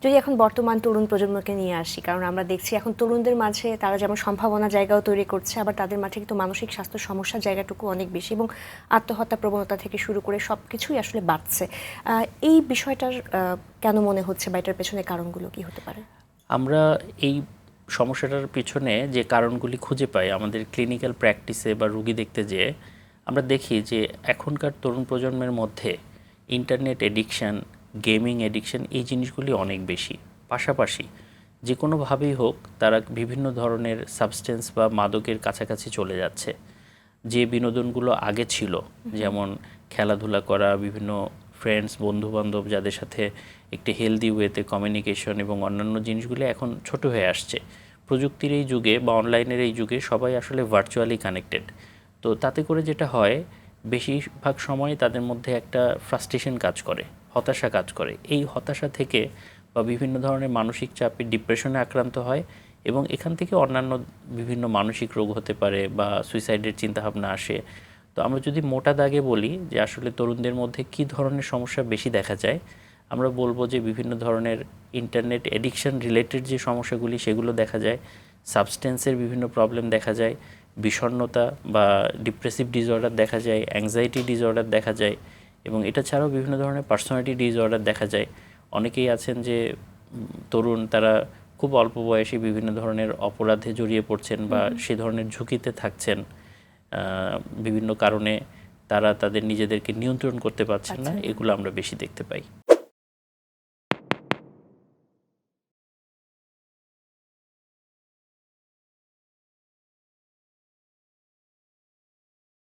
যদি এখন বর্তমান তরুণ প্রজন্মকে নিয়ে আসি, কারণ আমরা দেখছি এখন তরুণদের মাঝে তারা যেমন সম্ভাবনা জায়গাও তৈরি করছে, আবার তাদের মাঝে কিন্তু মানসিক স্বাস্থ্য সমস্যার জায়গাটুকু অনেক বেশি, এবং আত্মহত্যা প্রবণতা থেকে শুরু করে সব কিছুই আসলে বাড়ছে। এই বিষয়টার কেন মনে হচ্ছে, বা এটার পেছনে কারণগুলো কি হতে পারে? আমরা এই সমস্যাটার পিছনে যে কারণগুলি খুঁজে পাই আমাদের ক্লিনিক্যাল প্র্যাকটিসে বা রুগী দেখতে যেয়ে, আমরা দেখি যে এখনকার তরুণ প্রজন্মের মধ্যে ইন্টারনেট এডিকশান, গেমিং এডিকশান এই জিনিসগুলি অনেক বেশি। পাশাপাশি যে কোনোভাবেই হোক তারা বিভিন্ন ধরনের সাবস্টেন্স বা মাদকের কাছাকাছি চলে যাচ্ছে। যে বিনোদনগুলো আগে ছিল, যেমন খেলাধুলা করা, বিভিন্ন ফ্রেন্ডস বন্ধুবান্ধব যাদের সাথে একটি হেলদি ওয়েতে কমিউনিকেশন এবং অন্যান্য জিনিসগুলো এখন ছোট হয়ে আসছে। প্রযুক্তির এই যুগে বা অনলাইনের এই যুগে সবাই আসলে ভার্চুয়ালি কানেক্টেড। তো তাতে করে যেটা হয়, বেশিরভাগ সময় তাদের মধ্যে একটা ফ্রাস্ট্রেশন কাজ করে, হতাশা কাজ করে। এই হতাশা থেকে বা বিভিন্ন ধরনের মানসিক চাপে ডিপ্রেশনে আক্রান্ত হয়, এবং এখান থেকে অন্যান্য বিভিন্ন মানসিক রোগ হতে পারে বা সুইসাইডের চিন্তাভাবনা আসে। তো আমরা যদি মোটা দাগে বলি যে আসলে তরুণদের মধ্যে কী ধরনের সমস্যা বেশি দেখা যায়, আমরা বলবো যে বিভিন্ন ধরনের ইন্টারনেট এডিকশন রিলেটেড যে সমস্যাগুলি সেগুলো দেখা যায়, সাবস্টেন্সের বিভিন্ন প্রবলেম দেখা যায়, বিষণ্ণতা বা ডিপ্রেসিভ ডিসঅর্ডার দেখা যায়, অ্যাংজাইটি ডিসঅর্ডার দেখা যায়, এবং এটা ছাড়াও বিভিন্ন ধরনের পার্সোনালিটি ডিসঅর্ডার দেখা যায়। অনেকেই আছেন যে তরুণ, তারা খুব অল্প বয়সে বিভিন্ন ধরনের অপরাধে জড়িয়ে পড়ছেন বা সে ধরনের ঝুঁকিতে থাকছেন। বিভিন্ন কারণে তারা তাদের নিজেদেরকে নিয়ন্ত্রণ করতে পারছেন না, আচ্ছা। এগুলো আমরা বেশি দেখতে পাই।